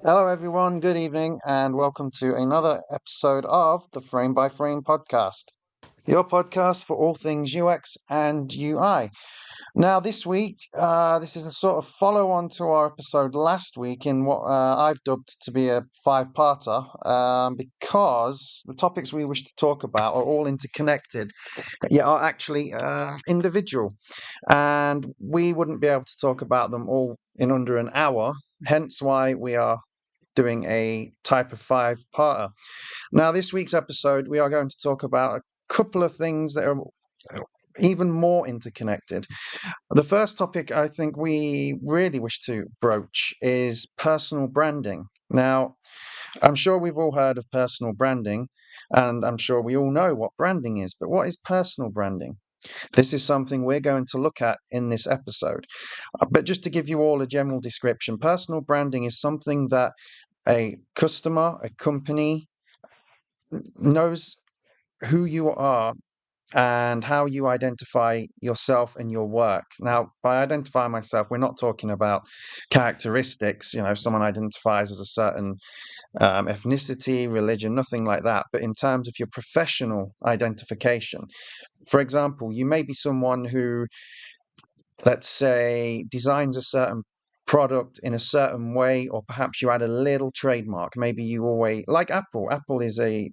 Hello, everyone. Good evening, and welcome to another episode of the Frame by Frame podcast, your podcast for all things UX and UI. Now, this week, this is a sort of follow on to our episode last week in what I've dubbed to be a five-parter, because the topics we wish to talk about are all interconnected, yet are actually individual, and we wouldn't be able to talk about them all in under an hour. Hence, why we are doing a type of five-parter. Now, this week's episode, we are going to talk about a couple of things that are even more interconnected. The first topic I think we really wish to broach is personal branding. Now, I'm sure we've all heard of personal branding, and I'm sure we all know what branding is, but what is personal branding? This is something we're going to look at in this episode. But just to give you all a general description, personal branding is something that a customer, a company knows who you are and how you identify yourself and your work. Now, by identify myself, we're not talking about characteristics. Someone identifies as a certain ethnicity, religion, nothing like that. But in terms of your professional identification, for example, you may be someone who, let's say, designs a certain product in a certain way, or perhaps you add a little trademark. Maybe you always like Apple. Apple is a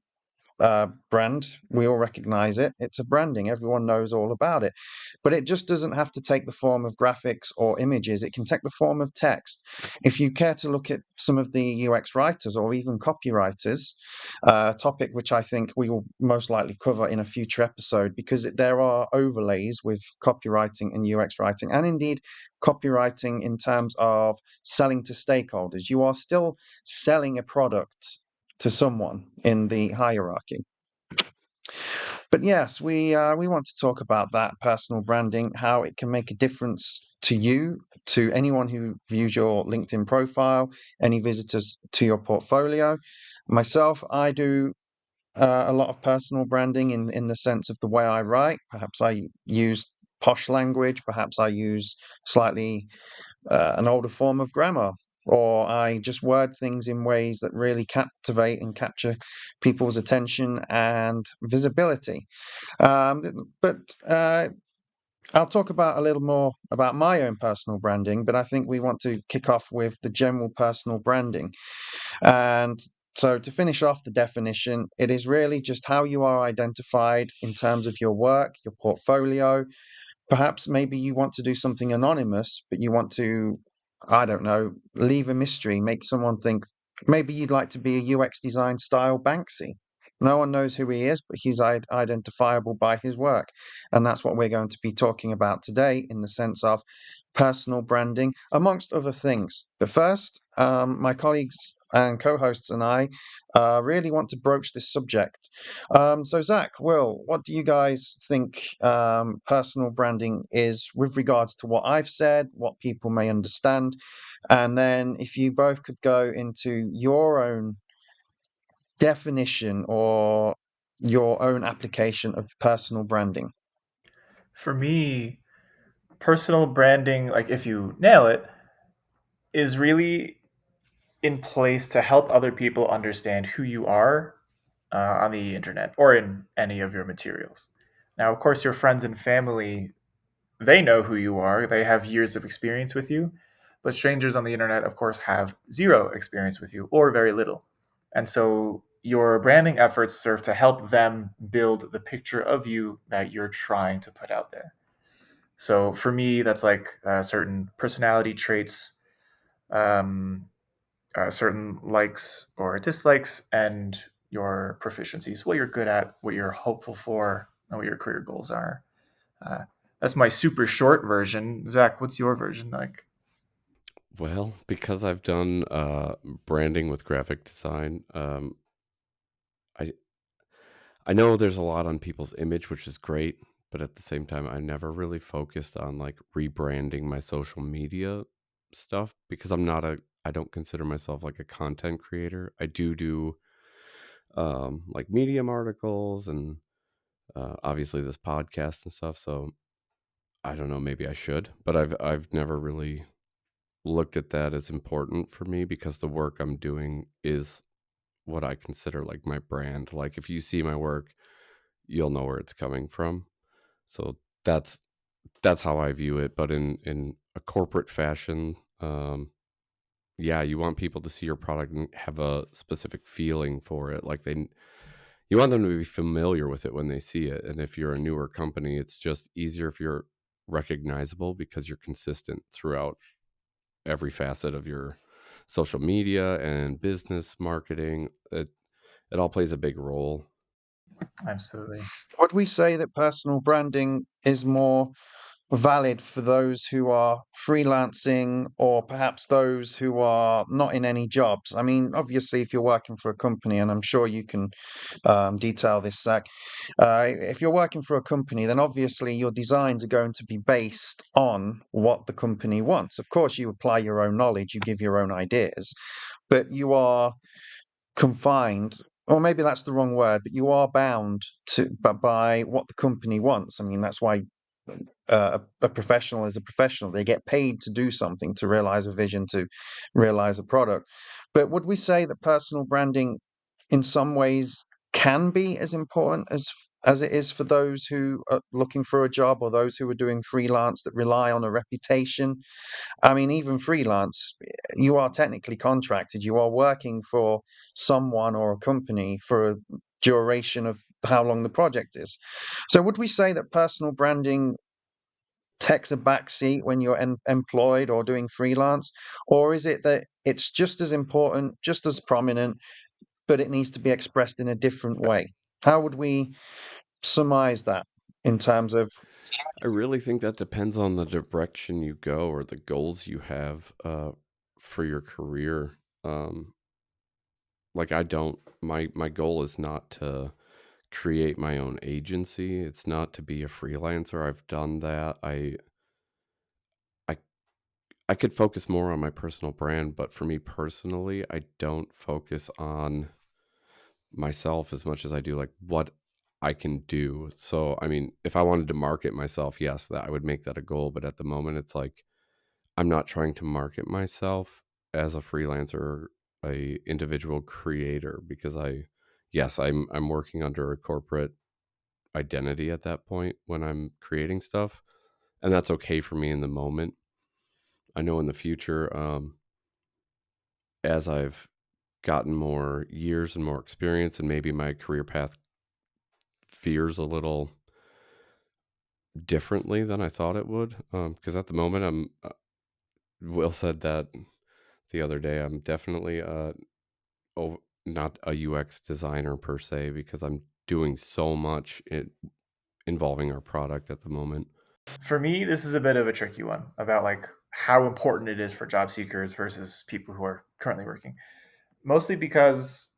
brand. We all recognize it. It's a branding. Everyone knows all about it. But it just doesn't have to take the form of graphics or images. It can take the form of text. If you care to look at some of the UX writers or even copywriters, a topic which I think we will most likely cover in a future episode, because there are overlays with copywriting and UX writing, and indeed copywriting in terms of selling to stakeholders. You are still selling a product to someone in the hierarchy. But yes, we want to talk about that personal branding, how it can make a difference to you, to anyone who views your LinkedIn profile, any visitors to your portfolio. Myself, I do a lot of personal branding in the sense of the way I write. Perhaps I use posh language. Perhaps I use slightly an older form of grammar, or I just word things in ways that really captivate and capture people's attention and visibility. But I'll talk about a little more about my own personal branding, but I think we want to kick off with the general personal branding. And so, to finish off the definition, it is really just how you are identified in terms of your work, your portfolio. Perhaps maybe you want to do something anonymous, but you want to, I don't know, leave a mystery, make someone think maybe you'd like to be a UX design style Banksy. No one knows who he is, but he's identifiable by his work. And that's what we're going to be talking about today in the sense of personal branding, amongst other things. But first, my colleagues and co hosts and I really want to broach this subject. So, Zach, Will, what do you guys think personal branding is with regards to what I've said, what people may understand? And then if you both could go into your own definition or your own application of personal branding. For me, personal branding, like if you nail it, is really in place to help other people understand who you are on the internet or in any of your materials. Now, of course, your friends and family, they know who you are, they have years of experience with you, but strangers on the internet, of course, have zero experience with you or very little. And so your branding efforts serve to help them build the picture of you that you're trying to put out there. So for me, that's like certain personality traits, um, certain likes or dislikes, and your proficiencies, what you're good at, what you're hopeful for, and what your career goals are. Uh, that's my super short version. Zach, what's your version like? Well, because I've done branding with graphic design, I I know there's a lot on people's image, which is great, but at the same time, I never really focused on like rebranding my social media stuff because I don't consider myself like a content creator. I do like Medium articles and obviously this podcast and stuff. So I don't know, maybe I should, but I've never really looked at that as important for me because the work I'm doing is what I consider like my brand. Like if you see my work, you'll know where it's coming from. So that's that's how I view it. But in a corporate fashion, yeah, you want people to see your product and have a specific feeling for it. Like you want them to be familiar with it when they see it. And if you're a newer company, it's just easier if you're recognizable because you're consistent throughout every facet of your social media and business marketing. It all plays a big role. Absolutely. Would we say that personal branding is more valid for those who are freelancing or perhaps those who are not in any jobs? I mean, obviously, if you're working for a company, and I'm sure you can detail this, Zach, if you're working for a company, then obviously your designs are going to be based on what the company wants. Of course, you apply your own knowledge, you give your own ideas, but you are confined, or maybe that's the wrong word, but you are bound to by what the company wants. I mean, that's why a professional is a professional. They get paid to do something, to realize a vision, to realize a product. But would we say that personal branding, in some ways, can be as important as it is for those who are looking for a job or those who are doing freelance that rely on a reputation? I mean, even freelance, you are technically contracted. You are working for someone or a company for a duration of how long the project is. So, would we say that personal branding takes a back seat when you're employed or doing freelance? Or is it that it's just as important, just as prominent, but it needs to be expressed in a different way? How would we surmise that in terms of I really think that depends on the direction you go or the goals you have for your career. Like I don't my goal is not to create my own agency. It's not to be a freelancer. I've done that. I I could focus more on my personal brand, but for me personally, I don't focus on myself as much as I do like what I can do. So, I mean, if I wanted to market myself, yes, that I would make that a goal, but at the moment it's like I'm not trying to market myself as a freelancer or a individual creator because yes, I'm working under a corporate identity at that point when I'm creating stuff, and that's okay for me in the moment. I know in the future, as I've gotten more years and more experience, and maybe my career path veers a little differently than I thought it would. Because at the moment, Will said that the other day. I'm definitely not a UX designer per se because I'm doing so much involving our product at the moment. For me, this is a bit of a tricky one about like how important it is for job seekers versus people who are currently working. Mostly because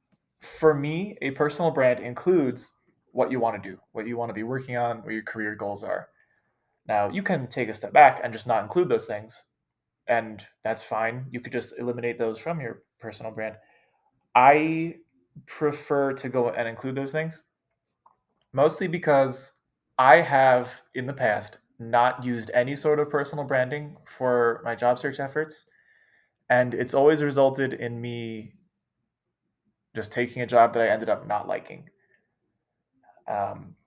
for me, a personal brand includes what you want to do, what you want to be working on, what your career goals are. Now, you can take a step back and just not include those things, and that's fine. You could just eliminate those from your personal brand. I prefer to go and include those things, mostly because I have in the past not used any sort of personal branding for my job search efforts. And it's always resulted in me just taking a job that I ended up not liking,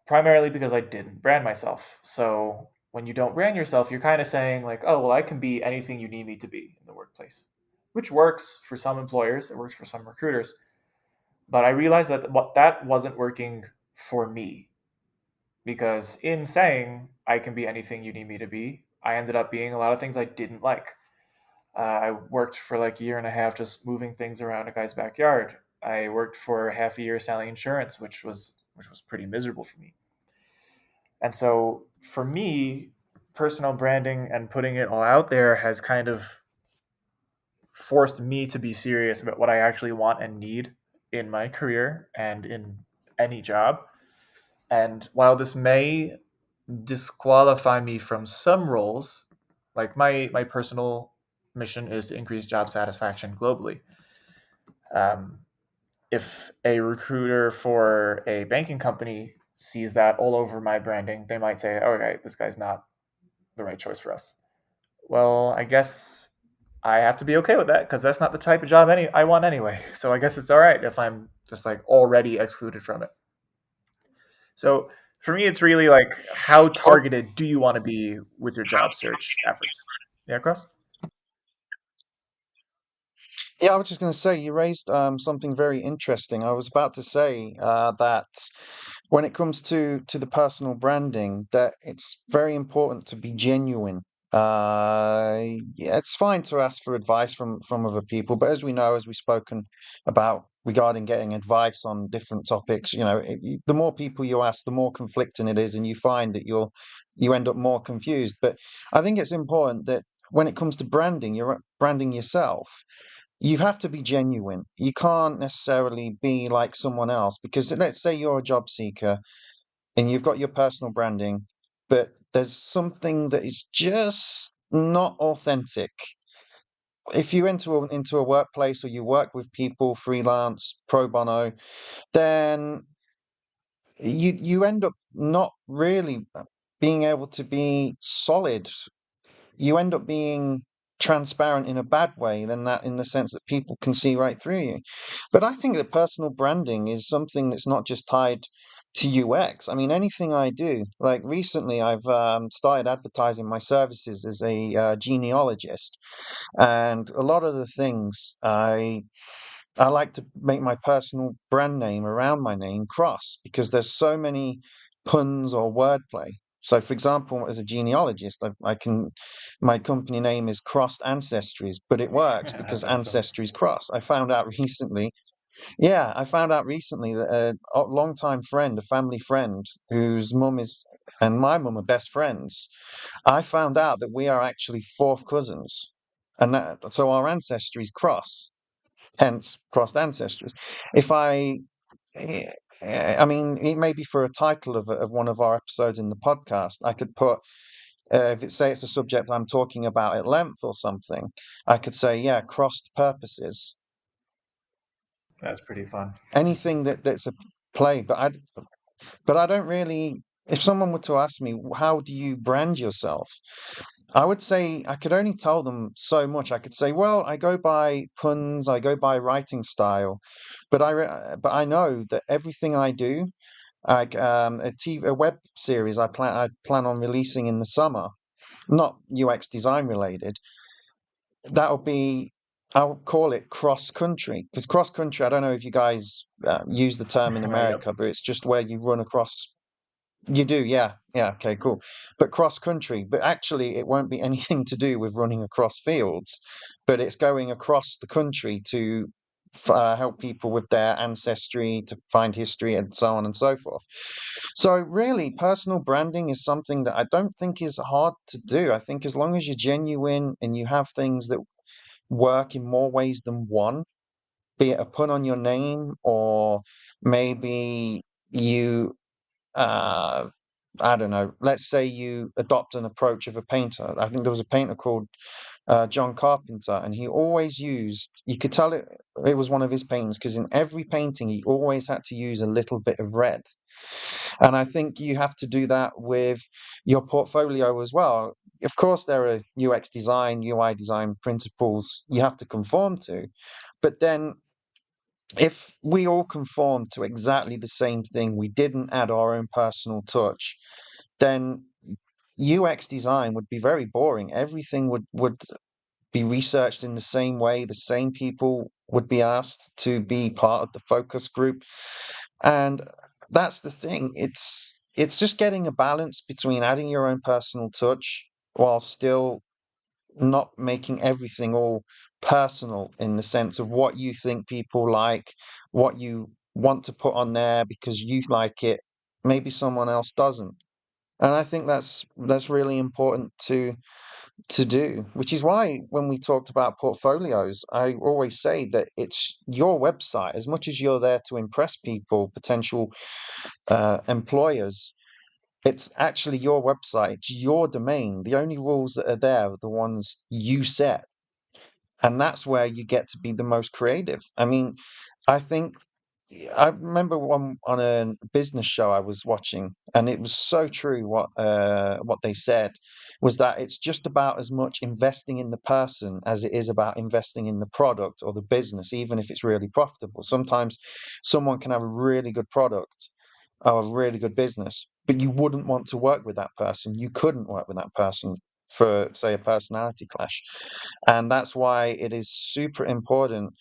primarily because I didn't brand myself. So when you don't brand yourself, you're kind of saying, like, oh, well, I can be anything you need me to be in the workplace, which works for some employers, it works for some recruiters. But I realized that that wasn't working for me because in saying I can be anything you need me to be, I ended up being a lot of things I didn't like. I worked for like a year and a half just moving things around a guy's backyard. I worked for half a year selling insurance, which was pretty miserable for me. And so for me, personal branding and putting it all out there has kind of forced me to be serious about what I actually want and need in my career and in any job. And while this may disqualify me from some roles, like my personal mission is to increase job satisfaction globally. Um, if a recruiter for a banking company sees that all over my branding, they might say, "Okay, this guy's not the right choice for us." Well, I guess I have to be okay with that because that's not the type of job I want anyway. So I guess it's all right if I'm just like already excluded from it. So for me, it's really like how Oh, targeted do you want to be with your job search efforts? Yeah, Cross. yeah, I was just going to say you raised something very interesting. I was about to say that when it comes to the personal branding, that it's very important to be genuine. Yeah, it's fine to ask for advice from other people, but as we know, as we've spoken about regarding getting advice on different topics, the more people you ask, the more conflicting it is, and you find that you end up more confused. But I think it's important that when it comes to branding, you're branding yourself, you have to be genuine. You can't necessarily be like someone else because let's say you're a job seeker and you've got your personal branding, but there's something that is just not authentic. If you enter into a workplace or you work with people freelance pro bono, then you end up not really being able to be solid. You end up being transparent in a bad way than that, in the sense that people can see right through you. But I think that personal branding is something that's not just tied to UX. I mean, anything I do, like recently I've started advertising my services as a genealogist, and a lot of the things I like to make my personal brand name around my name Cross, because there's so many puns or wordplay. So, for example, as a genealogist, my company name is Crossed Ancestries, but it works because That's awesome. Ancestries Cross. I found out recently that a longtime friend, a family friend, whose mum is and my mum are best friends. I found out that we are actually fourth cousins, and so our ancestries cross, hence crossed ancestors. If eh, I mean, it may be for a title of one of our episodes in the podcast. I could put, if it say it's a subject I'm talking about at length or something, I could say, yeah, crossed purposes. That's pretty fun. Anything that's a play, but I don't really. If someone were to ask me, how do you brand yourself? I would say I could only tell them so much. I could say, well, I go by puns, I go by writing style, but I know that everything I do, like a web series, I plan on releasing in the summer, not UX design related. That'll be I'll call it cross country, because cross country. I don't know if you guys use the term in Yep. America, but it's just where you run across. You do, yeah, yeah, okay, cool. But cross country, but actually, it won't be anything to do with running across fields, but it's going across the country to help people with their ancestry, to find history, and so on and so forth. So, really, personal branding is something that I don't think is hard to do. I think as long as you're genuine and you have things that work in more ways than one, be it a pun on your name, or maybe you uh, I don't know. Let's say you adopt an approach of a painter. I think there was a painter called John Carpenter, and he always used. You could tell it was one of his paintings because in every painting he always had to use a little bit of red. And I think you have to do that with your portfolio as well. Of course, there are UX design, UI design principles you have to conform to, but then if we all conform to exactly the same thing, we didn't add our own personal touch, then UX design would be very boring. Everything would be researched in the same way. The same people would be asked to be part of the focus group, and that's the thing. It's just getting a balance between adding your own personal touch while still not making everything all personal, in the sense of what you think people like, what you want to put on there because you like it, maybe someone else doesn't. And I think that's really important to do, which is why when we talked about portfolios, I always say that it's your website. As much as you're there to impress people, potential employers, it's actually your website, it's your domain. The only rules that are there are the ones you set, and that's where you get to be the most creative. I mean, I think I remember one on a business show I was watching, and it was so true what they said was that it's just about as much investing in the person as it is about investing in the product or the business, even if it's really profitable. Sometimes someone can have a really good product or a really good business, but you wouldn't want to work with that person. You couldn't work with that person for, say, a personality clash. And that's why it is super important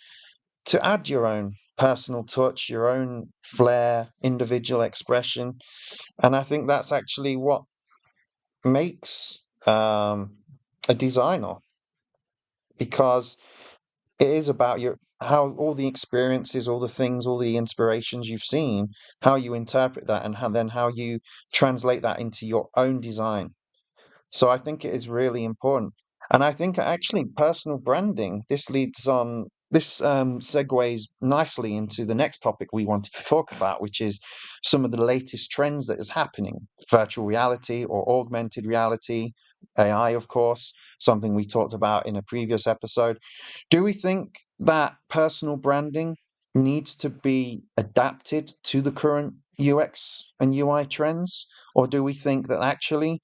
to add your own personal touch, your own flair, individual expression. And I think that's actually what makes a designer, because it is about your how all the experiences, all the things, all the inspirations you've seen, how you interpret that, and how you translate that into your own design. So I think it is really important. And I think actually personal branding, this segues nicely into the next topic we wanted to talk about, which is some of the latest trends that is happening. Virtual reality or augmented reality, AI, of course, something we talked about in a previous episode. Do we think that personal branding needs to be adapted to the current UX and UI trends? Or do we think that actually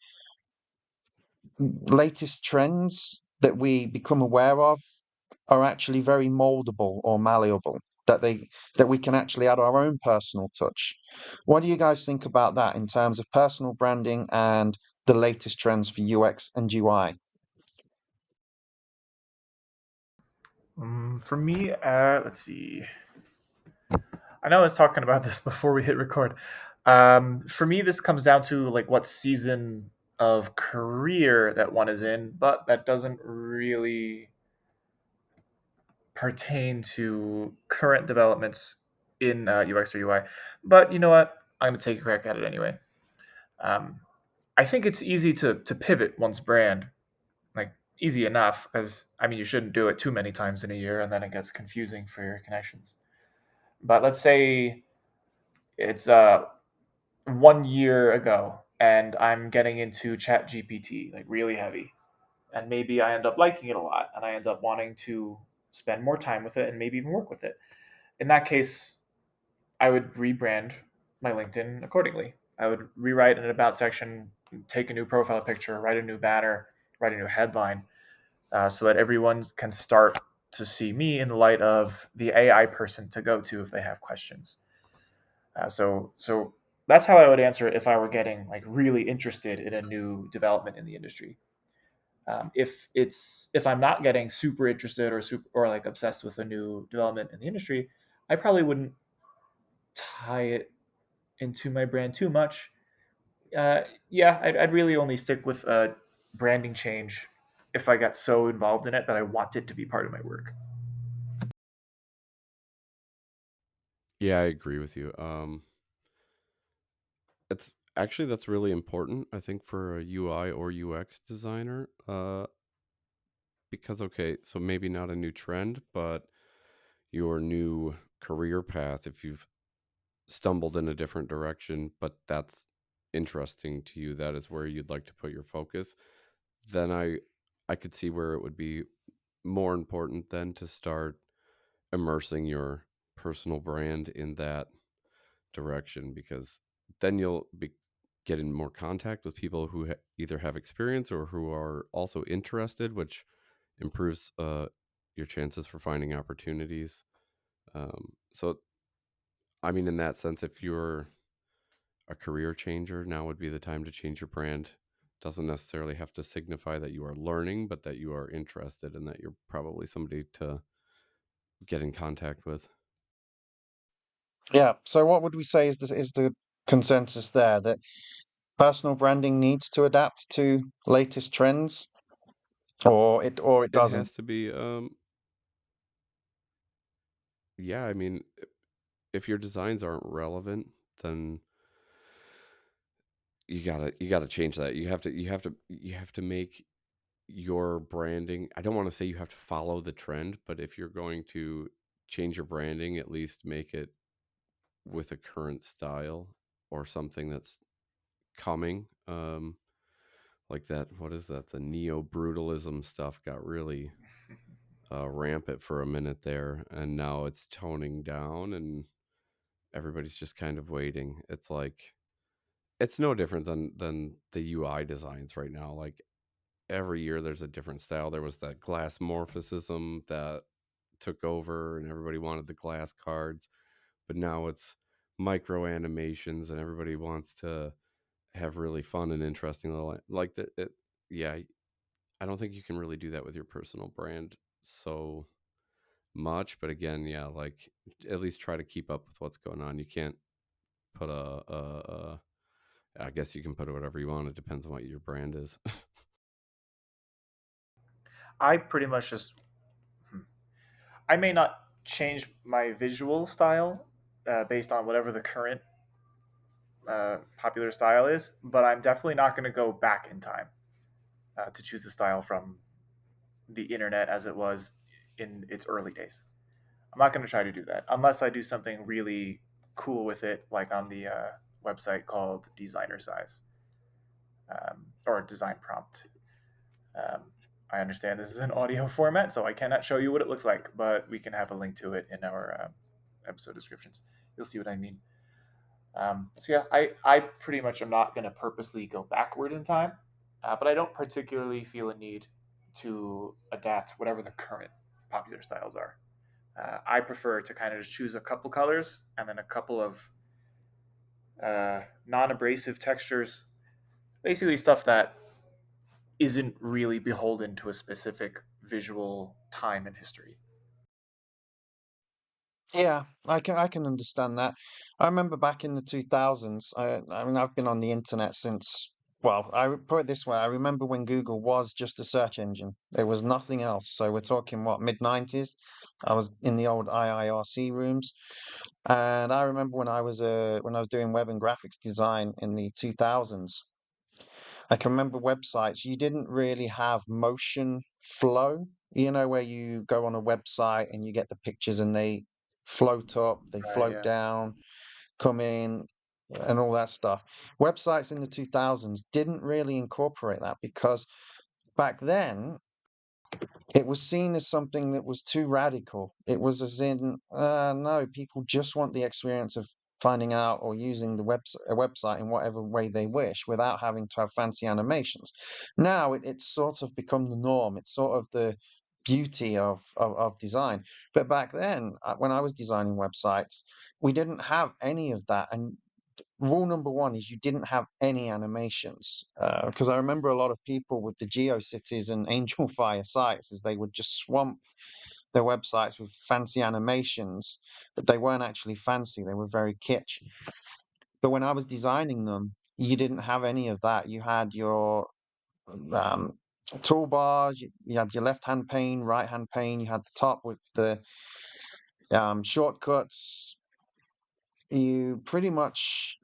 latest trends that we become aware of are actually very moldable or malleable, that we can actually add our own personal touch? What do you guys think about that in terms of personal branding and the latest trends for UX and UI? For me, let's see. I know I was talking about this before we hit record. For me, this comes down to like what season of career that one is in, but that doesn't really pertain to current developments in UX or UI. But you know what? I'm gonna take a crack at it anyway. Um, I think it's easy to pivot one's brand, like easy enough, because I mean you shouldn't do it too many times in a year, and then it gets confusing for your connections. But let's say it's 1 year ago, and I'm getting into Chat GPT like really heavy, and maybe I end up liking it a lot, and I end up wanting to spend more time with it and maybe even work with it. In that case, I would rebrand my LinkedIn accordingly. I would rewrite an about section, take a new profile picture, write a new banner, write a new headline, so that everyone can start to see me in the light of the AI person to go to if they have questions. So that's how I would answer it if I were getting like really interested in a new development in the industry. If I'm not getting super interested or like obsessed with a new development in the industry, I probably wouldn't tie it into my brand too much. Yeah, I'd really only stick with a branding change if I got so involved in it that I want it to be part of my work. Yeah, I agree with you. It's actually that's really important, I think, for a UI or UX designer. Because okay, so maybe not a new trend, but your new career path, if you've stumbled in a different direction, but that's interesting to you, that is where you'd like to put your focus, then I could see where it would be more important then to start immersing your personal brand in that direction, because then you'll be getting more contact with people who either have experience or who are also interested, which improves your chances for finding opportunities. So I mean, in that sense, if you're a career changer, now would be the time to change your brand. Doesn't necessarily have to signify that you are learning, but that you are interested and that you're probably somebody to get in contact with. Yeah. So what would we say is the consensus there, that personal branding needs to adapt to latest trends, or it It doesn't? has to be, yeah, I mean, if your designs aren't relevant, then you gotta change that. You have to make your branding. I don't want to say you have to follow the trend, but if you're going to change your branding, at least make it with a current style or something that's coming. Like that, what is that? The neo brutalism stuff got really rampant for a minute there, and now it's toning down. And everybody's just kind of waiting. It's like it's no different than the UI designs right now. Like every year there's a different style. There was that glass morphism that took over and everybody wanted the glass cards, but now it's micro animations and everybody wants to have really fun and interesting little like that it, yeah, I don't think you can really do that with your personal brand so much, but again, yeah, like at least try to keep up with what's going on. You can't put a I guess you can put it whatever you want. It depends on what your brand is. I pretty much just I may not change my visual style based on whatever the current popular style is, but I'm definitely not going to go back in time to choose a style from the internet as it was in its early days. I'm not going to try to do that unless I do something really cool with it, like on the website called Designer Size or Design Prompt. Um, I understand this is an audio format, so I cannot show you what it looks like, but we can have a link to it in our episode descriptions. You'll see what I mean. So yeah, I pretty much am not going to purposely go backward in time, but I don't particularly feel a need to adapt whatever the current popular styles are. I prefer to kind of just choose a couple colors and then a couple of non-abrasive textures, basically stuff that isn't really beholden to a specific visual time in history. Yeah, I can understand that. I remember back in the 2000s. I mean, I've been on the internet since. Well, put it this way. I remember when Google was just a search engine. There was nothing else. So we're talking what, mid 90s. I was in the old IIRC rooms, and I remember when I was doing web and graphics design in the 2000s. I can remember websites, you didn't really have motion flow, where you go on a website and you get the pictures and they float up, they Right. float Yeah. down, come in, and all that stuff. Websites in the 2000s didn't really incorporate that because back then it was seen as something that was too radical. It was as in, no, people just want the experience of finding out or using a website in whatever way they wish without having to have fancy animations. Now it's sort of become the norm. It's sort of the beauty of design. But back then, when I was designing websites, we didn't have any of that. And rule number one is you didn't have any animations because I remember a lot of people with the GeoCities and Angel Fire sites is they would just swamp their websites with fancy animations, but they weren't actually fancy. They were very kitsch. But when I was designing them, you didn't have any of that. You had your um, toolbars, you had your left hand pane, right hand pane, you had the top with the shortcuts. You pretty much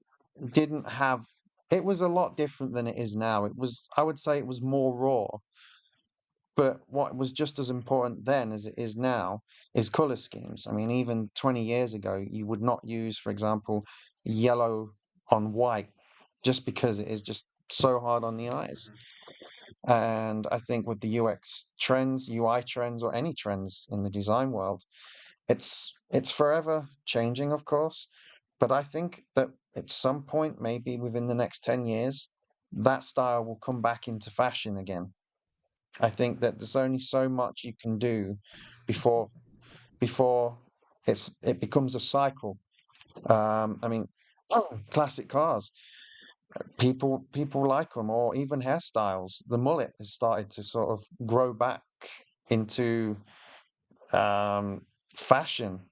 didn't have it was a lot different than it is now. I would say it was more raw, but what was just as important then as it is now is color schemes. I mean, even 20 years ago, you would not use, for example, yellow on white just because it is just so hard on the eyes. Mhm. And I think with the UX trends, UI trends, or any trends in the design world, it's forever changing, of course, but I think that at some point, maybe within the next 10 years, that style will come back into fashion again. I think that there's only so much you can do before before it becomes a cycle. I mean, classic cars, people like them, or even hairstyles. The mullet has started to sort of grow back into um, fashion.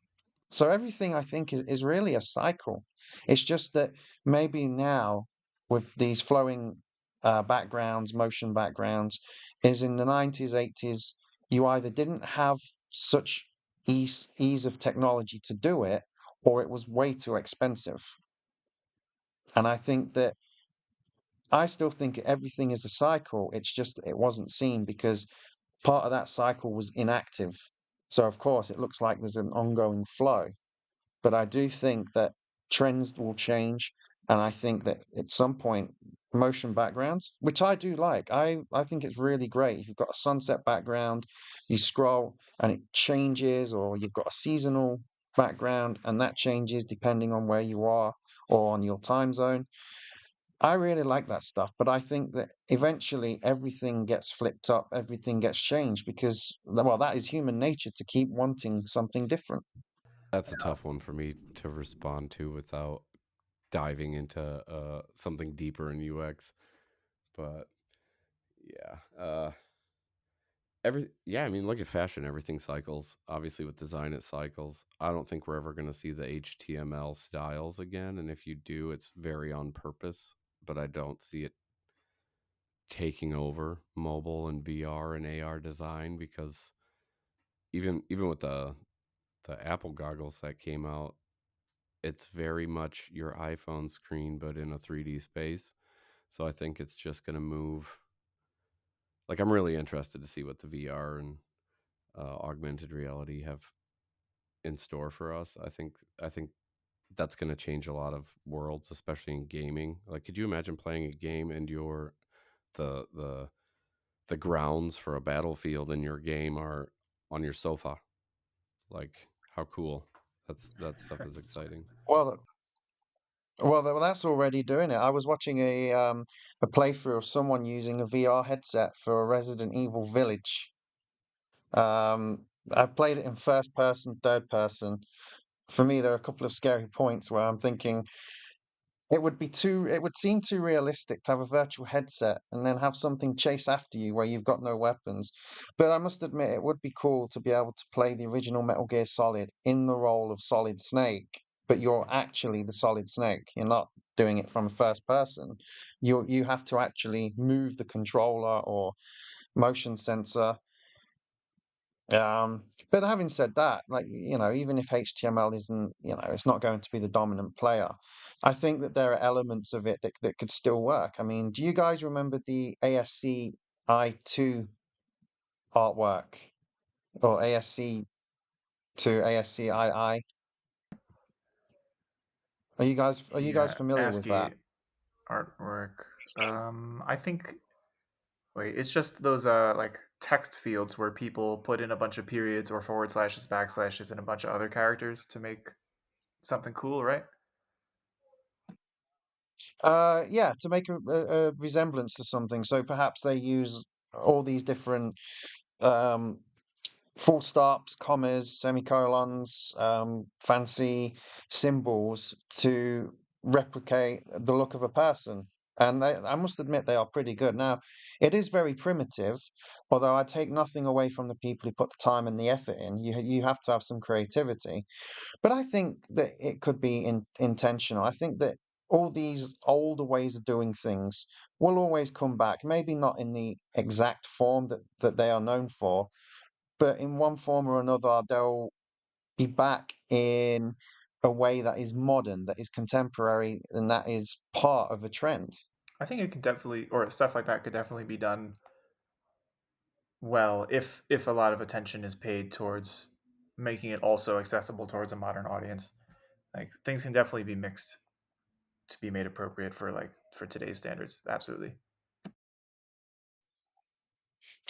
So everything I think is really a cycle. It's just that maybe now with these flowing backgrounds, motion backgrounds, is in the 90s, 80s, you either didn't have such ease of technology to do it, or it was way too expensive. And I still think everything is a cycle. It's just that it wasn't seen because part of that cycle was inactive. So of course it looks like there's an ongoing flow. But I do think that trends will change, and I think that at some point, motion backgrounds, which I do like, I think it's really great. If you've got a sunset background, you scroll and it changes, or you've got a seasonal. background, and that changes depending on where you are or on your time zone. I really like that stuff, but I think that eventually everything gets flipped up, everything gets changed because, well, that is human nature to keep wanting something different. That's a tough one for me to respond to without diving into something deeper in UX. But yeah, I mean, look at fashion. Everything cycles. Obviously, with design, it cycles. I don't think we're ever going to see the HTML styles again, and if you do, it's very on purpose. But I don't see it taking over mobile and VR and AR design, because even with the Apple goggles that came out, it's very much your iPhone screen but in a 3D space. So I think it's just going to move. Like, I'm really interested to see what the VR and augmented reality have in store for us. I think that's going to change a lot of worlds, especially in gaming. Like, could you imagine playing a game and the the the grounds for a battlefield in your game are on your sofa? Like, how cool. That stuff is exciting. Well, that's already doing it. I was watching a playthrough of someone using a VR headset for a Resident Evil Village. I've played it in first person, third person. For me, there are a couple of scary points where I'm thinking it would seem too realistic to have a virtual headset and then have something chase after you where you've got no weapons. But I must admit, it would be cool to be able to play the original Metal Gear Solid in the role of Solid Snake, but you're actually the Solid Snake. You're not doing it from first person. You have to actually move the controller or motion sensor. But having said that, like, even if HTML isn't, it's not going to be the dominant player, I think that there are elements of it that could still work. I mean, do you guys remember the ASCII 2 artwork or ASC to ASCII? Are you guys The familiar with that? ASCII artwork. I think. Wait, it's just those like text fields where people put in a bunch of periods or forward slashes, backslashes, and a bunch of other characters to make something cool, right? Yeah, to make a resemblance to something. So perhaps they use all these different um, full stops, commas, semicolons, fancy symbols to replicate the look of a person. And I must admit, they are pretty good. Now, it is very primitive, although I take nothing away from the people who put the time and the effort in. You have to have some creativity. But I think that it could be intentional. I think that all these older ways of doing things will always come back, maybe not in the exact form that they are known for, but in one form or another, they'll be back in a way that is modern, that is contemporary, and that is part of a trend. I think it can definitely, or stuff like that could definitely be done well if a lot of attention is paid towards making it also accessible towards a modern audience. Like things can definitely be mixed to be made appropriate for today's standards. Absolutely.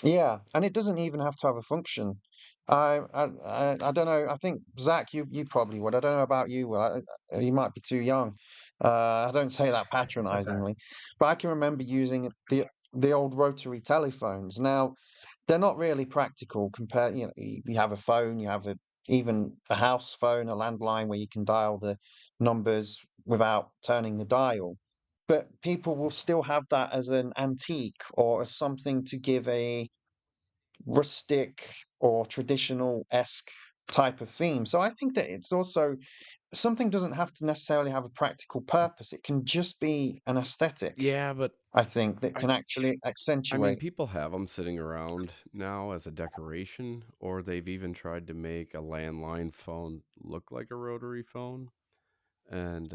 Yeah, and it doesn't even have to have a function. I don't know. I think Zach, you probably would. I don't know about you. Will. You might be too young. I don't say that What's that? patronizingly, but I can remember using the old rotary telephones. Now, they're not really practical compared. You have a phone, you have even a house phone, a landline where you can dial the numbers without turning the dial. But people will still have that as an antique or as something to give a rustic or traditional-esque type of theme. So I think that it's also something doesn't have to necessarily have a practical purpose. It can just be an aesthetic, Yeah, but I think, that I can actually I mean, accentuate. people have them sitting around now as a decoration, or they've even tried to make a landline phone look like a rotary phone, and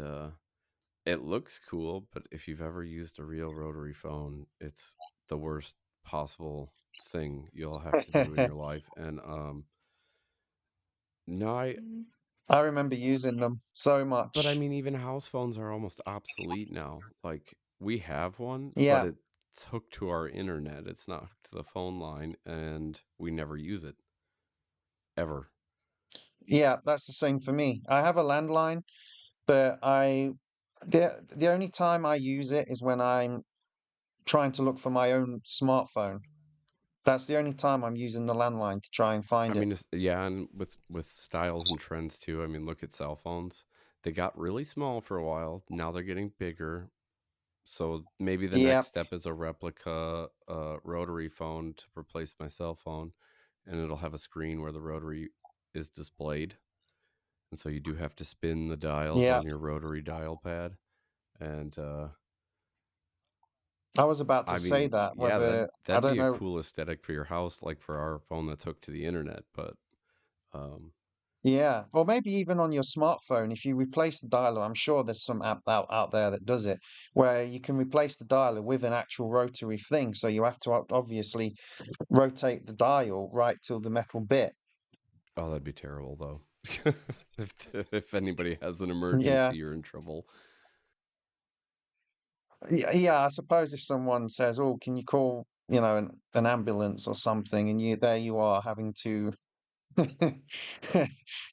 it looks cool. But if you've ever used a real rotary phone, it's the worst possible thing you'll have to do in your life. And no, I remember using them so but I much. mean, even house phones are almost obsolete now. Like, we have one, but Yeah. it's hooked to our internet. It's not hooked to the phone line, and we never use it ever. Yeah, that's the same for me. I have a landline, but the only time I use it is when I'm trying to look for my own smartphone. That's the only time I'm using the landline to try and I find it. mean, yeah, and with styles and trends too. I mean, look at cell phones. They got really small for a while. Now they're getting bigger. So maybe the Yeah, next step is a replica rotary phone to replace my cell phone, and it'll have a screen where the rotary is displayed, and so you do have to spin the dials yeah. on your rotary dial pad. And I was about to I say mean, that, yeah, that whether I that'd don't be a know. cool aesthetic for your house, like for our phone that's hooked to the internet. But um, Yeah, or maybe even on your smartphone, if you replace the dialer, I'm sure there's some app out there that does it, where you can replace the dialer with an actual rotary thing. So you have to obviously rotate the dial right till the metal bit. oh, that'd be terrible though. if if anybody has an Yeah, emergency, you're in trouble. yeah. I suppose if someone says, "Oh, can you call, an ambulance or something?" and there you are having to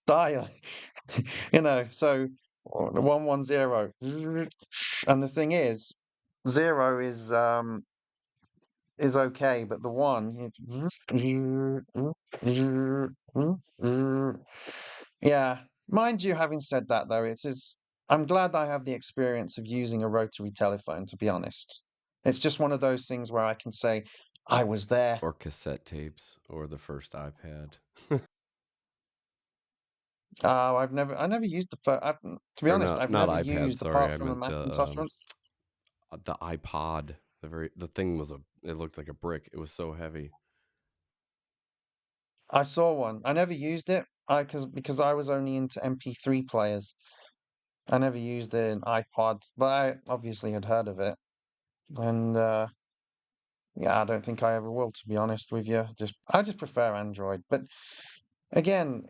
dial, so the 110, and the thing is, zero is okay, but the one, yeah. Mind you, having said that though, I'm glad I have the experience of using a rotary telephone, to be honest. It's just one of those things where I can say, I was there. Or cassette tapes, or the first iPad. Oh, I never used the phone. To be Or honest, not I've not never iPad, used, sorry, apart I from a meant Macintosh one. the iPod. The thing was it looked like a brick. It was so heavy. I saw one. I never used it. Because I was only into MP3 players. I never used an iPod, but I obviously had heard of it. And yeah, I don't think I ever will, to be honest with you. I just prefer Android. But again,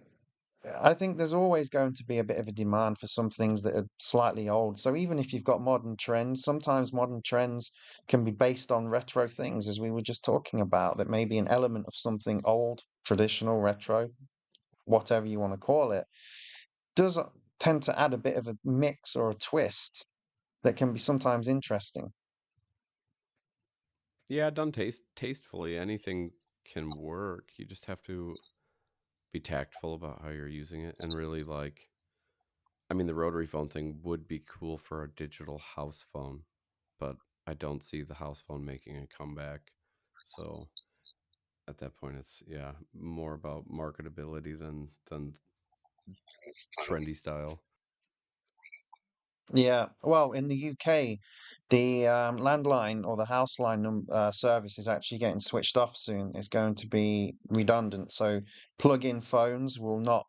I think there's always going to be a bit of a demand for some things that are slightly old. So even if you've got modern trends, sometimes modern trends can be based on retro things, as we were just talking about, that may be an element of something old, traditional, retro, whatever you want to call it, does tend to add a bit of a mix or a twist that can be sometimes interesting. Yeah, done tastefully, anything can work. You just have to be tactful about how you're using it and really like I mean the rotary phone thing would be cool for a digital house phone, but I don't see the house phone making a comeback. So at that point it's yeah, more about marketability than trendy style. Yeah, well, in the UK, the landline or the house line service is actually getting switched off soon. It's going to be redundant, so plug-in phones will not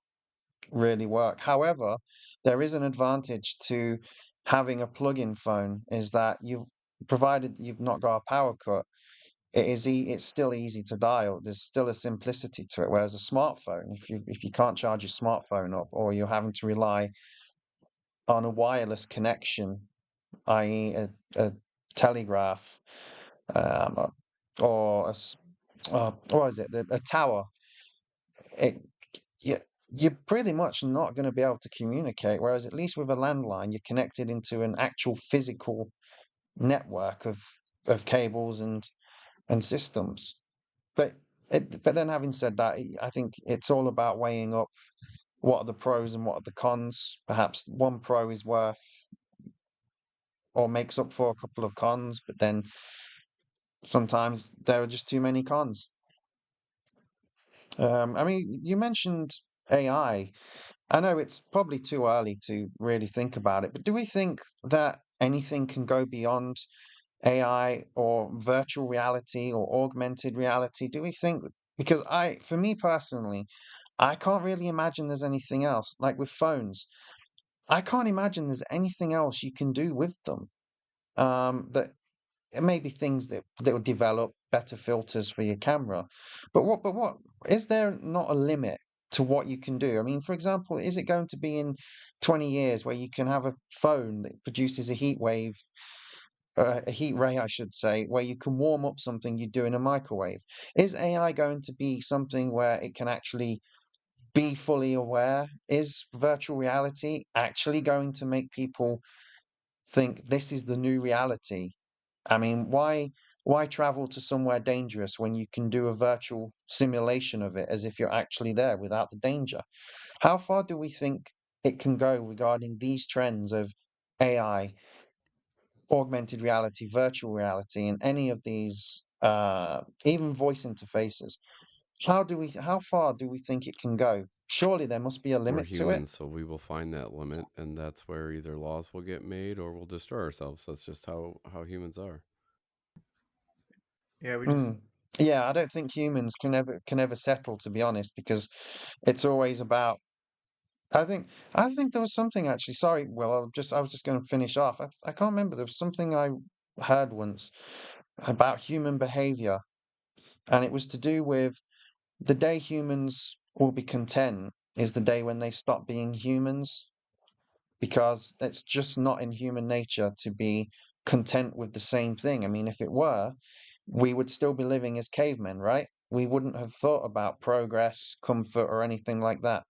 really work. However, there is an advantage to having a plug-in phone, is that provided you've not got a power cut, it's still easy to dial. There's still a simplicity to it. Whereas a smartphone, if you can't charge your smartphone up, or you're having to rely on a wireless connection, i.e., a telegraph, um, or what is it? A tower. It, you, you're pretty much not going to be able to communicate. Whereas at least with a landline, you're connected into an actual physical network of cables and systems. But but then having said that, I think it's all about weighing up what are the pros and what are the cons. Perhaps one pro is worth or makes up for a couple of cons, but then sometimes there are just too many cons. I mean, you mentioned AI. I know it's probably too early to really think about it, but do we think that anything can go beyond AI or virtual reality or augmented reality? Do we think, because for me personally, I can't really imagine there's anything else. Like with phones, I can't imagine there's anything else you can do with them. That it may be things that will develop better filters for your camera, but what is there not a limit to what you can do? I mean, for example, is it going to be in 20 years where you can have a phone that produces a heat wave, a heat ray, I should say, where you can warm up something you do in a microwave? Is AI going to be something where it can actually be fully aware. Is virtual reality actually going to make people think this is the new reality? I mean, why travel to somewhere dangerous when you can do a virtual simulation of it as if you're actually there without the danger? How far do we think it can go regarding these trends of AI, augmented reality, virtual reality, and any of these, even voice interfaces? How far do we think it can go? Surely there must be a We're limit to it. humans, so we will find that limit, and that's where either laws will get made or we'll destroy ourselves. That's just how humans are. Yeah, we just Mm. Yeah, I don't think humans can ever settle, to be honest, because it's always about. I think there was something actually. Sorry, well, I was just going to finish off. I can't remember. There was something I heard once about human behavior, and it was to do with the day humans will be content is the day when they stop being humans, because it's just not in human nature to be content with the same thing. I mean, if it were, we would still be living as cavemen, right? We wouldn't have thought about progress, comfort, or anything like that.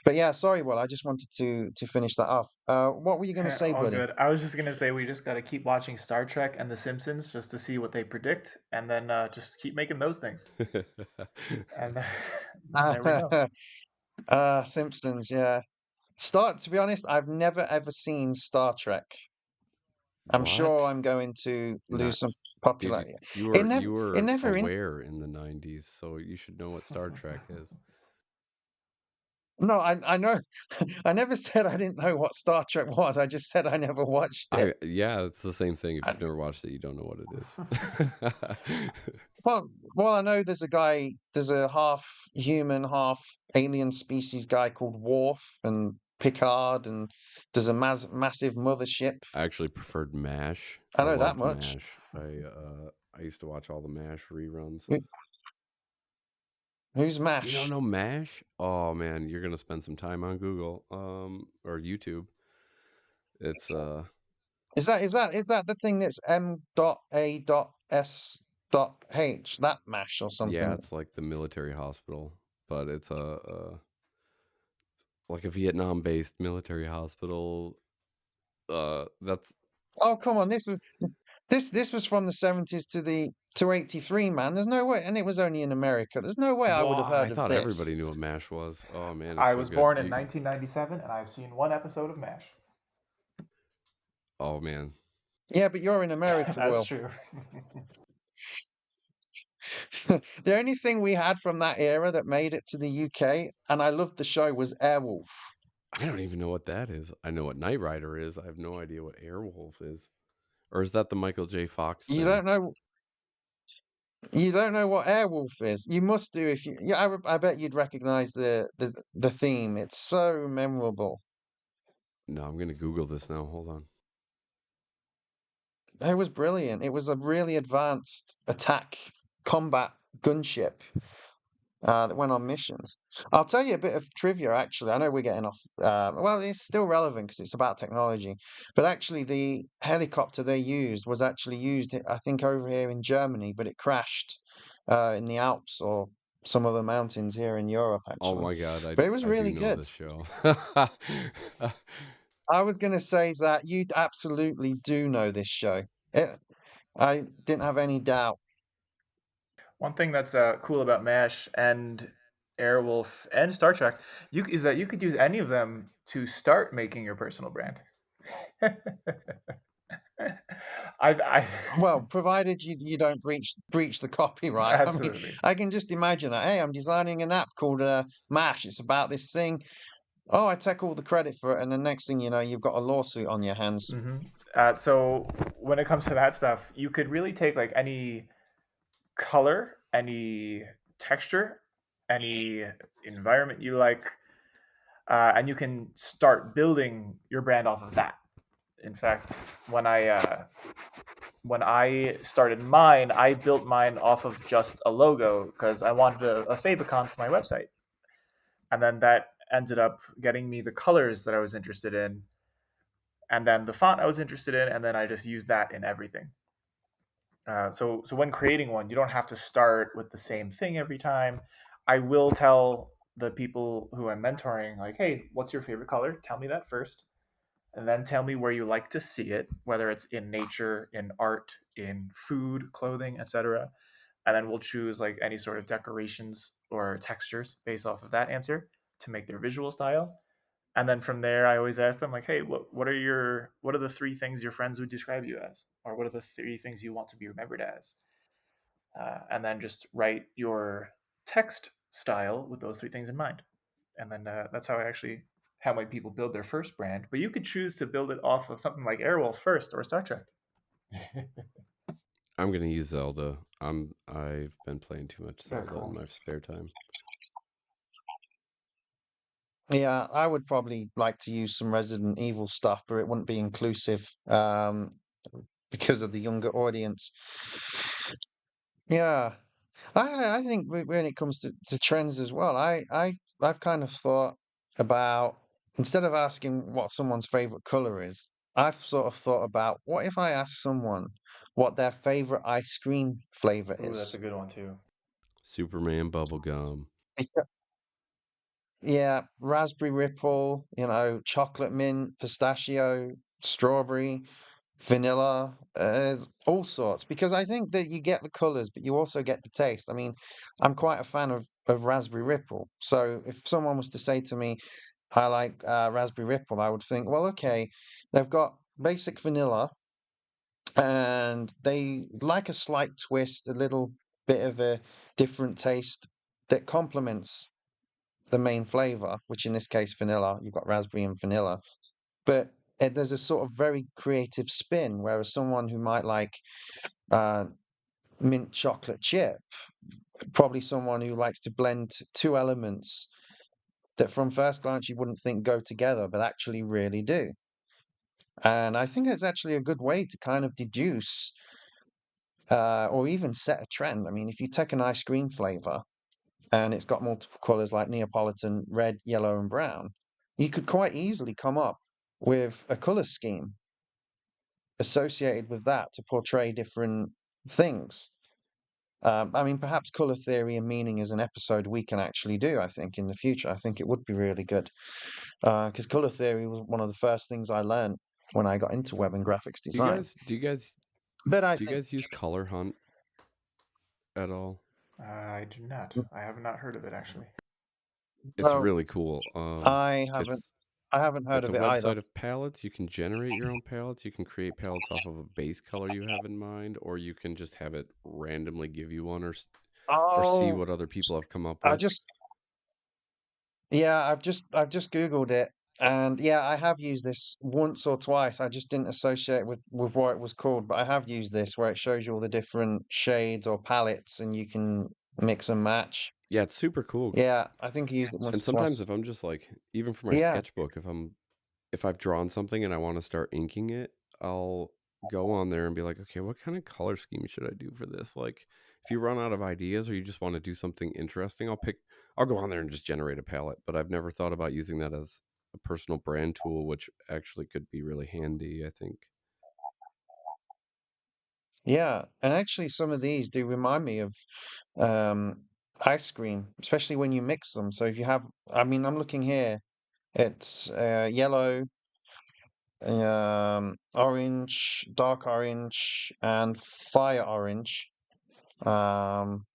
But yeah, sorry, Will, I just wanted to finish that off. What were you going to say, all buddy? good. I was just gonna say we just gotta keep watching Star Trek and The Simpsons just to see what they predict, and then just keep making those things, and there we go. Simpsons, yeah. To be honest, I've never ever seen Star Trek. I'm sure What? I'm going to lose Not some dude, popularity. you It were never, you it were never in. aware in the 90s, so you should know what Star Trek is. No, I know. I never said I didn't know what Star Trek was. I just said I never watched it. Yeah, it's the same thing. If I, you've never watched it, you don't know what it is. well, well, I know there's a guy. There's a half human, half alien species guy called Worf and Picard, and there's a massive mothership. I actually preferred MASH. I I know that loved much. MASH. I used to watch all the MASH reruns. Who- Who's You don't Mash? know MASH? Oh man, you're gonna spend some time on Google or YouTube. It's Is that the thing that's M.A.S.H, that Mash or yeah, something? it's like the military hospital, but it's like a Vietnam based military hospital. That's Oh, come on! This was from the 70s to 83, man. There's no way, and it was only in America. There's no way I would have I heard of thought this. everybody knew what MASH was. Oh man, it's I so was good. born in 1997, and I've seen one episode of MASH. Oh man, Yeah, but you're in America, That's Will. true. The only thing we had from that era that made it to the UK, and I loved the show, was Airwolf. I don't even know what that is. I know what Knight Rider is. I have no idea what Airwolf is. Or is that the Michael J. Fox You thing? don't know. You don't know what Airwolf is. You must do if you. Yeah, I bet you'd recognize the theme. It's so memorable. No, I'm gonna Google this now. Hold on. It was brilliant. It was a really advanced attack combat gunship that went on missions. I'll tell you a bit of trivia, actually. I know we're getting off. Well, it's still relevant because it's about technology. But actually, the helicopter they used was actually used, I think, over here in Germany, but it crashed in the Alps or some other mountains here in Europe, Oh actually. my god, But it was I do really know good. this show. I was going to say that you absolutely do know this show. I didn't have any doubt. One thing that's cool about MASH and Airwolf and Star Trek is that you could use any of them to start making your personal brand. I Well, provided you don't breach the copyright. I mean, absolutely. I can just imagine that. Hey, I'm designing an app called Mash. It's about this thing. Oh, I take all the credit for it, and the next thing you know, you've got a lawsuit on your hands. So when it comes to that stuff, you could really take like any color, any texture, any environment you like, and you can start building your brand off of that. In fact, when I started mine, I built mine off of just a logo because I wanted a favicon for my website, and then that ended up getting me the colors that I was interested in, and then the font I was interested in, and then I just used that in everything. So when creating one, you don't have to start with the same thing every time. I will tell the people who I'm mentoring, like, hey, what's your favorite color? Tell me that first. And then tell me where you like to see it, whether it's in nature, in art, in food, clothing, etc. And then we'll choose like any sort of decorations or textures based off of that answer to make their visual style. And then from there, I always ask them like, "Hey, what are the three things your friends would describe you as, or what are the three things you want to be remembered as?" And then just write your text style with those three things in mind. And then that's how my people build their first brand. But you could choose to build it off of something like Airwolf first or Star Trek. I'm gonna use Zelda. I've been playing too much That's Zelda in cool. my spare time. Yeah, I would probably like to use some Resident Evil stuff, but it wouldn't be inclusive because of the younger audience. Yeah, I think when it comes to trends as well, I've kind of thought about instead of asking what someone's favorite color is, I've sort of thought about what if I ask someone what their favorite ice cream flavor Ooh, that's is? a good one too. Superman bubblegum. Yeah, raspberry ripple, chocolate mint, pistachio, strawberry, vanilla, all sorts. Because I think that you get the colors, but you also get the taste. I mean, I'm quite a fan of raspberry ripple. So if someone was to say to me, I like raspberry ripple, I would think, well, okay, they've got basic vanilla and they like a slight twist, a little bit of a different taste that complements the main flavor, which in this case vanilla. You've got raspberry and vanilla, but there's a sort of very creative spin. Whereas someone who might like uh, mint chocolate chip, probably someone who likes to blend two elements that from first glance you wouldn't think go together, but actually really do. And I think it's actually a good way to kind of deduce or even set a trend. I mean, if you take an ice cream flavor and it's got multiple colors like Neapolitan, red, yellow, and brown, you could quite easily come up with a color scheme associated with that to portray different things. I mean, perhaps color theory and meaning is an episode we can actually do, I think, in the future. I think it would be really good because color theory was one of the first things I learned when I got into web and graphics Do you design. guys do you guys But I do you think guys use Color Hunt at all? I do not. I have not heard of it actually. It's no, really cool. I haven't. It's I haven't heard it's a of it either. website of palettes. You can generate your own palettes. You can create palettes off of a base color you have in mind, or you can just have it randomly give you one, or see Oh, what other people have come up I with. just Yeah, I've just Googled it, and yeah, I have used this once or twice. I just didn't associate with what it was called, but I have used this where it shows you all the different shades or palettes, and you can mix and match. Yeah, it's super cool. Yeah, I think I used it once And or twice. sometimes if I'm just like, even for my Yeah, sketchbook, if I've drawn something and I want to start inking it, I'll go on there and be like, okay, what kind of color scheme should I do for this? Like, if you run out of ideas or you just want to do something interesting, I'll go on there and just generate a palette. But I've never thought about using that as a personal brand tool, which actually could be really handy, I think. yeah, and actually, some of these do remind me of um, ice cream, especially when you mix them. So if you have, I mean, I'm looking here. It's yellow, orange, dark orange, and fire orange. Um,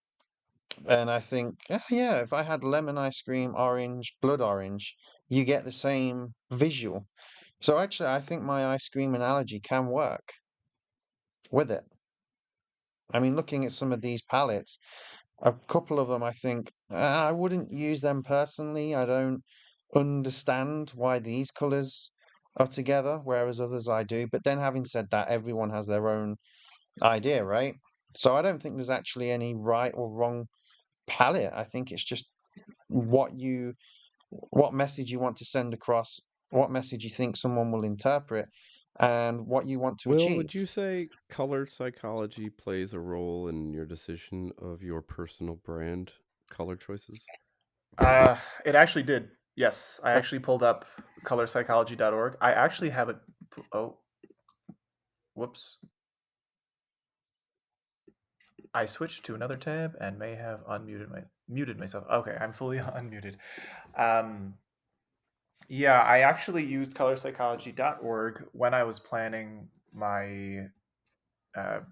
and I think, yeah, if I had lemon ice cream, orange, blood orange, you get the same visual. So actually, I think my ice cream analogy can work with it. I mean, looking at some of these palettes, a couple of them, I think, I wouldn't use them personally. I don't understand why these colors are together, whereas others I do. But then having said that, everyone has their own idea, right? So I don't think there's actually any right or wrong palette. I think it's just what what message you want to send across, what message you think someone will interpret, and what you want to Will, achieve. would you say color psychology plays a role in your decision of your personal brand color choices? It actually did. Yes, I Uh, actually pulled up colorpsychology.org. I actually have it. Oh, whoops. I switched to another tab and may have muted myself. Okay, I'm fully unmuted. Um, yeah, I actually used colorpsychology.org when I was planning my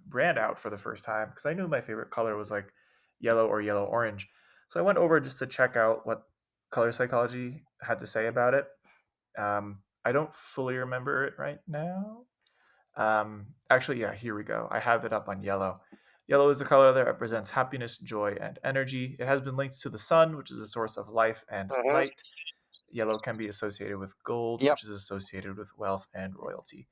brand out for the first time because I knew my favorite color was like yellow or yellow orange. So I went over just to check out what color psychology had to say about it. I don't fully remember it right now. Actually, yeah, here we go. I have it up on yellow. Yellow is the color that represents happiness, joy, and energy. It has been linked to the sun, which is a source of life and Mhm. light. Yellow can be associated with gold, Yep. which is associated with wealth and royalty.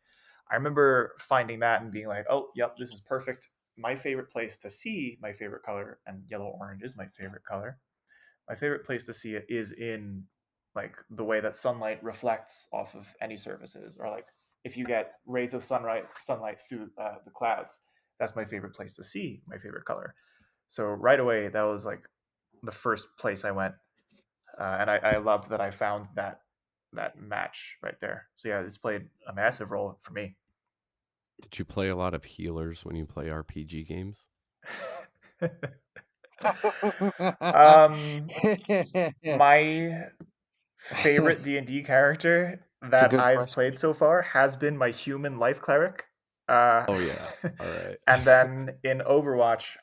I remember finding that and being like, oh, yep, this is perfect. My favorite place to see my favorite color, and yellow orange is my favorite color. My favorite place to see it is in like the way that sunlight reflects off of any surfaces, or like if you get rays of sunlight through the clouds. That's my favorite place to see my favorite color. So right away, that was like the first place I went, and I loved that I found that match right there. So yeah, this played a massive role for me. Did you play a lot of healers when you play RPG games? um, my favorite D&D character It's a that good I've question. played so far has been my human life cleric. Uh, Oh yeah. All right. and then in Overwatch,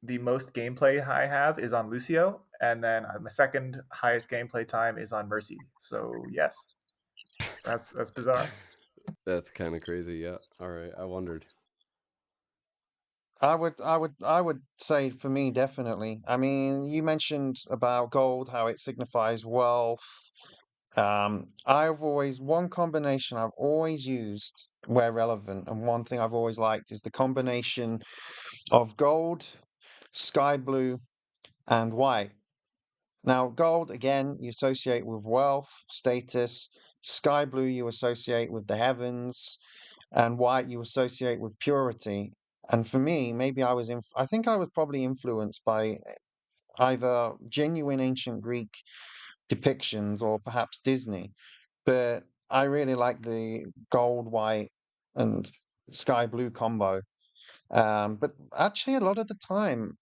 the most gameplay I have is on Lucio, and then my second highest gameplay time is on Mercy. So yes, that's bizarre. That's kind of crazy. Yeah. All right. I wondered. I would say for me, definitely. I mean, you mentioned about gold, how it signifies wealth. One combination I've always used where relevant, and one thing I've always liked is the combination of gold, sky blue, and white. Now, gold, again, you associate with wealth, status. Sky blue, you associate with the heavens, and white, you associate with purity. And for me, maybe I think I was probably influenced by either genuine ancient Greek depictions or perhaps Disney. But I really like the gold, white, and sky blue combo. But actually, a lot of the time,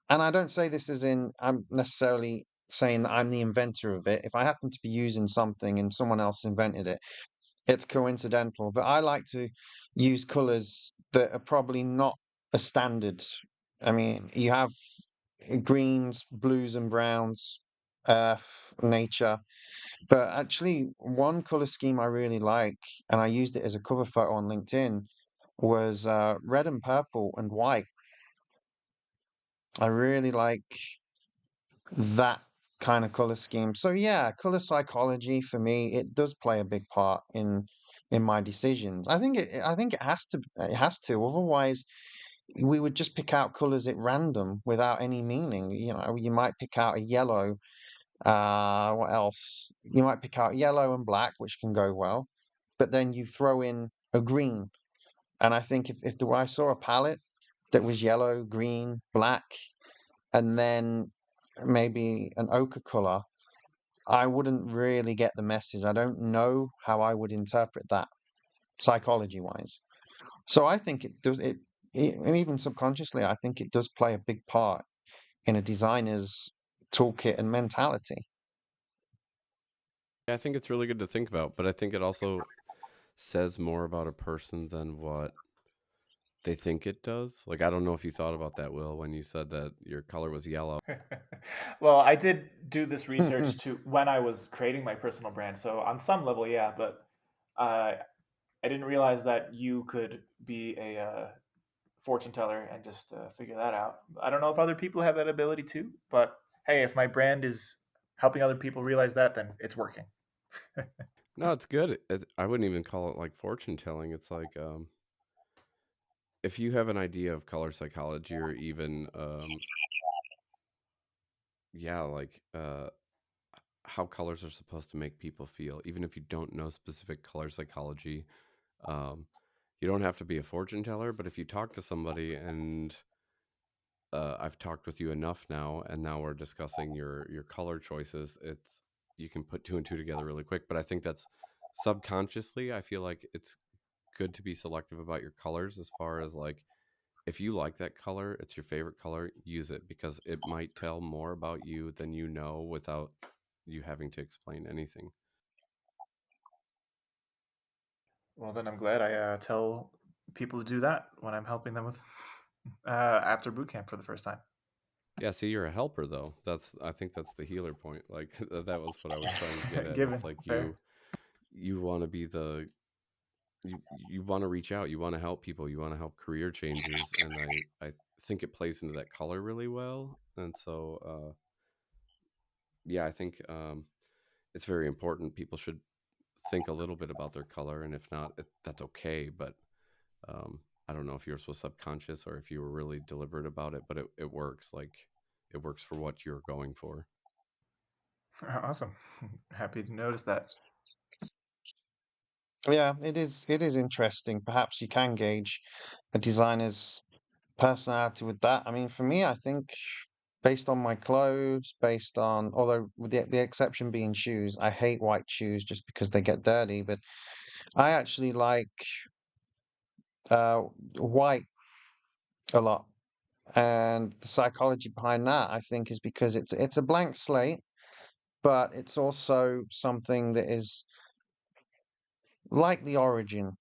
and I don't say this as in I'm necessarily saying that I'm the inventor of it. If I happen to be using something and someone else invented it, it's coincidental. But I like to use colors that are probably not a standard. I mean, you have greens, blues, and browns, earth, nature. But actually, one color scheme I really like, and I used it as a cover photo on LinkedIn, was red and purple and white. I really like that kind of color scheme. So yeah, color psychology for me, it does play a big part in my decisions. I think it has to. Otherwise, we would just pick out colors at random without any meaning. You know, you might pick out a yellow. What else? You might pick out yellow and black, which can go well, but then you throw in a green. And I think if I saw a palette that was yellow, green, black, and then maybe an ochre color, I wouldn't really get the message. I don't know how I would interpret that psychology wise. So I think it does and even subconsciously, I think it does play a big part in a designer's toolkit and mentality. Yeah, I think it's really good to think about, but I think it also says more about a person than what they think it does. Like I don't know if you thought about that, Will, when you said that your color was yellow. Well, I did do this research to when I was creating my personal brand. So on some level, yeah, but uh, I didn't realize that you could be a fortune teller and just figure that out. I don't know if other people have that ability too, but hey, if my brand is helping other people realize that, then it's working. No, it's good. I wouldn't even call it like fortune telling. It's like if you have an idea of color psychology or even yeah, like how colors are supposed to make people feel, even if you don't know specific color psychology, um, you don't have to be a fortune teller. But if you talk to somebody and I've talked with you enough now, and now we're discussing your color choices. It's you can put two and two together really quick. But I think that's subconsciously, I feel like it's good to be selective about your colors as far as like if you like that color, it's your favorite color, use it, because it might tell more about you than you know without you having to explain anything. Well, then I'm glad I tell people to do that when I'm helping them with after boot camp for the first time. Yeah, see, you're a helper though. I think that's the healer point. Like that was what I was trying to get at. Given, Is like fair. you want to be you want to reach out, you want to help people, you want to help career changers, and I think it plays into that color really well. And so yeah, I think it's very important. People should think a little bit about their color, and if not, that's okay. But I don't know if yours was subconscious or if you were really deliberate about it, but it works. Like it works for what you're going for. Awesome. Happy to notice that. Yeah, it is. It is interesting. Perhaps you can gauge a designer's personality with that. I mean, for me, I think based on my clothes, based on, although with the exception being shoes, I hate white shoes just because they get dirty. But I actually like uh, white a lot, and the psychology behind that, I think, is because it's a blank slate, but it's also something that is like the origin.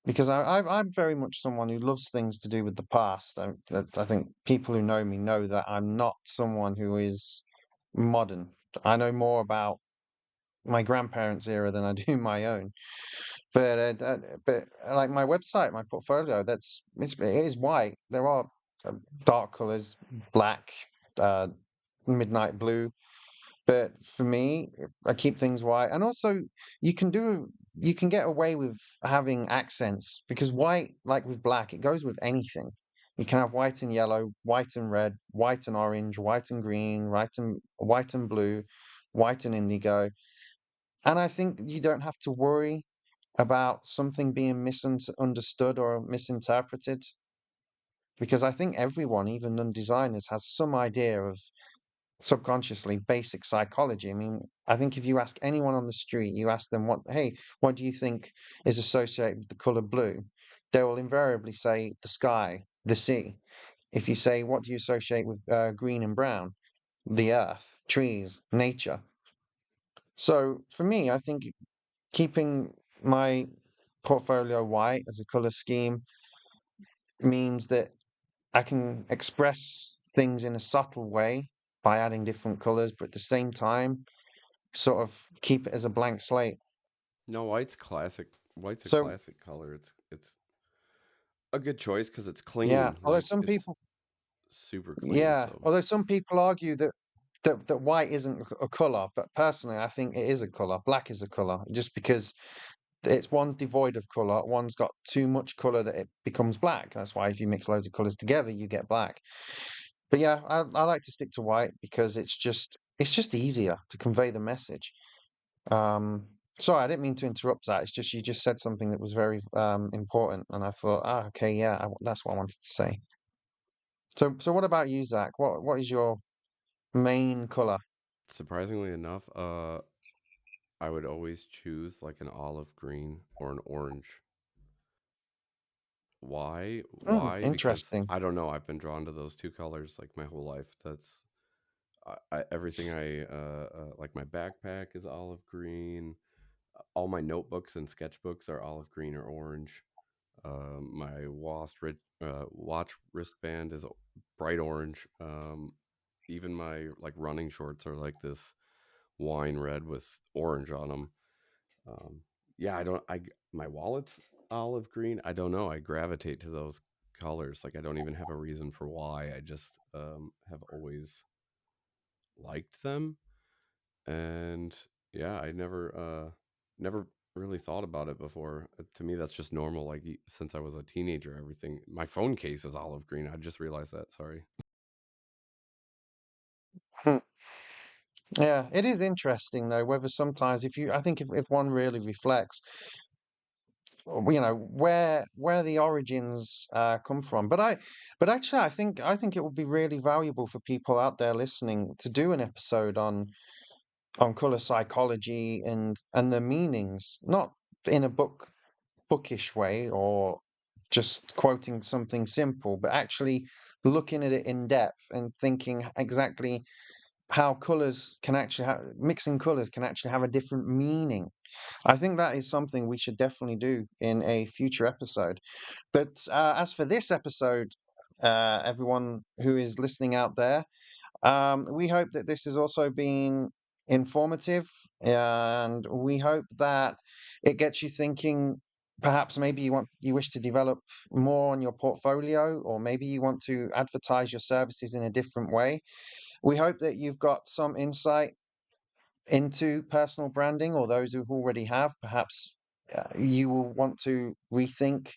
Because I'm very much someone who loves things to do with the past. I think people who know me know that I'm not someone who is modern. I know more about my grandparents' era than I do my own. But like my website, my portfolio, it is white. There are dark colors, black, uh, midnight blue. But for me, I keep things white. And also, you can do you can get away with having accents because white, like with black, it goes with anything. You can have white and yellow, white and red, white and orange, white and green, white and blue, white and indigo. And I think you don't have to worry about something being misunderstood or misinterpreted because I think everyone, even non-designers, has some idea of subconsciously basic psychology. I mean, I think if you ask anyone on the street, you ask them what do you think is associated with the color blue? They will invariably say the sky, the sea. If you say what do you associate with green and brown? The earth, trees, nature. So for me, I think keeping my portfolio white as a color scheme means that I can express things in a subtle way by adding different colors, but at the same time, sort of keep it as a blank slate. No, white's classic. White's a So classic color. It's a good choice because it's yeah, clean. Like it's super clean. So although some people argue that white isn't a color, but personally, I think it is a color. Black is a color, just because it's one devoid of color, one's got too much color that it becomes black. That's why if you mix loads of colors together, you get black. But yeah, I like to stick to white because it's just easier to convey the message. Um, Sorry, I didn't mean to interrupt that. It's just you just said something that was very important, and I thought, okay, yeah, that's what I wanted to say. So what about you, Zach? What is your main color? surprisingly enough, I would always choose like an olive green or an orange. Why? Why? Because Interesting. I don't know. I've been drawn to those two colors like my whole life. That's everything like my backpack is olive green. All my notebooks and sketchbooks are olive green or orange. My watch wristband is bright orange. Even my like running shorts are like this wine red with orange on them. Um, yeah, I don't. My wallet's olive green. I don't know. I gravitate to those colors. Like I don't even have a reason for why. I just have always liked them, and yeah, I never really thought about it before. To me, that's just normal. Like since I was a teenager, everything. My phone case is olive green. I just realized that. Sorry. Hmm. Yeah, it is interesting though, whether sometimes I think if one really reflects, where the origins come from. But actually, I think it would be really valuable for people out there listening to do an episode on color psychology and the meanings, not in a bookish way or just quoting something simple, but actually looking at it in depth and thinking exactly how colors can actually mixing colors can actually have a different meaning. I think that is something we should definitely do in a future episode. But as for this episode, everyone who is listening out there, we hope that this has also been informative, and we hope that it gets you thinking. Perhaps maybe you wish to develop more on your portfolio, or maybe you want to advertise your services in a different way. We hope that you've got some insight into personal branding, or those who already have. Perhaps you will want to rethink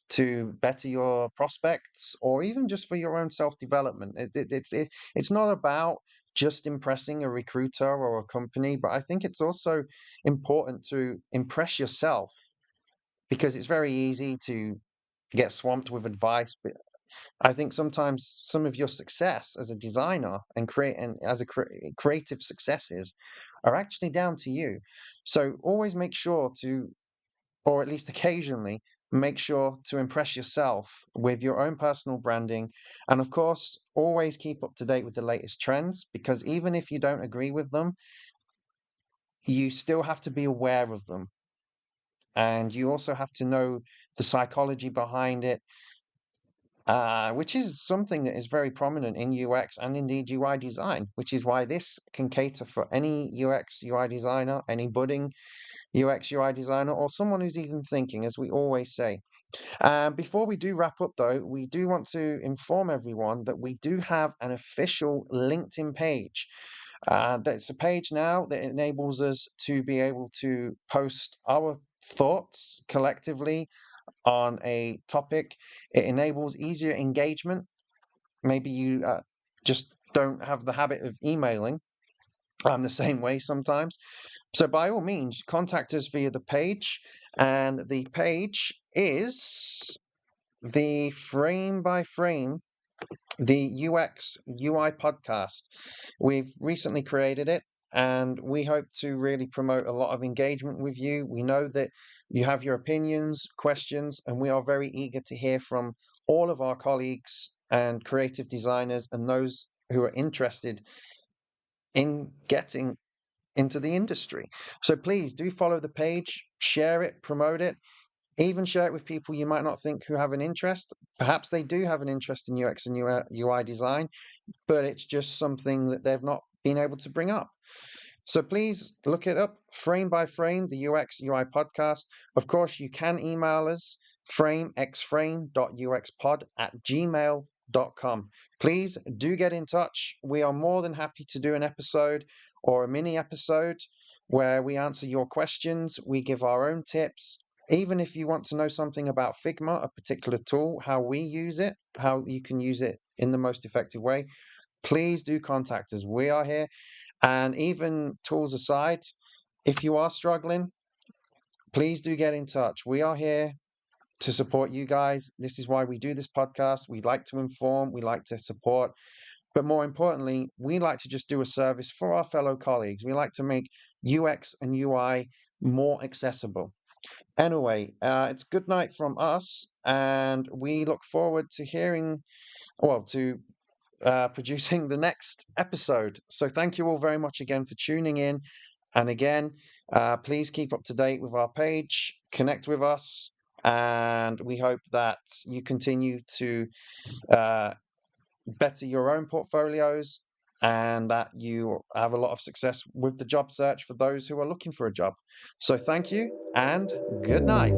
to better your prospects, or even just for your own self-development. It's not about just impressing a recruiter or a company, but I think it's also important to impress yourself, because it's very easy to get swamped with advice. But I think sometimes some of your success as a designer and creative successes are actually down to you. So always make sure to, or at least occasionally, make sure to impress yourself with your own personal branding. And of course, always keep up to date with the latest trends, because even if you don't agree with them, you still have to be aware of them. And you also have to know the psychology behind it, which is something that is very prominent in UX and indeed UI design, which is why this can cater for any UX UI designer, any budding UX UI designer, or someone who's even thinking, as we always say. Before we do wrap up, though, we do want to inform everyone that we do have an official LinkedIn page. That's a page now that enables us to be able to post our thoughts collectively on a topic. It enables easier engagement. Maybe you just don't have the habit of emailing. I'm the same way sometimes. So by all means, contact us via the page. And the page is the Frame by Frame, the UX UI podcast. We've recently created it, and we hope to really promote a lot of engagement with you. We know that you have your opinions, questions, and we are very eager to hear from all of our colleagues and creative designers and those who are interested in getting into the industry. So please do follow the page, share it, promote it. Even share it with people you might not think who have an interest. Perhaps they do have an interest in UX and UI design, but it's just something that they've not been able to bring up. So please look it up, Frame by Frame, the UX UI podcast. Of course, you can email us, framexframe.uxpod@gmail.com. Please do get in touch. We are more than happy to do an episode or a mini episode where we answer your questions, we give our own tips. Even if you want to know something about Figma, a particular tool, how we use it, how you can use it in the most effective way, please do contact us. We are here. And even tools aside, if you are struggling, please do get in touch. We are here to support you guys. This is why we do this podcast. We like to inform, we like to support, but more importantly, we like to just do a service for our fellow colleagues. We like to make UX and UI more accessible. Anyway, it's good night from us, and we look forward to producing the next episode. So thank you all very much again for tuning in. And again, please keep up to date with our page, connect with us, and we hope that you continue to better your own portfolios and that you have a lot of success with the job search for those who are looking for a job. So thank you and good night.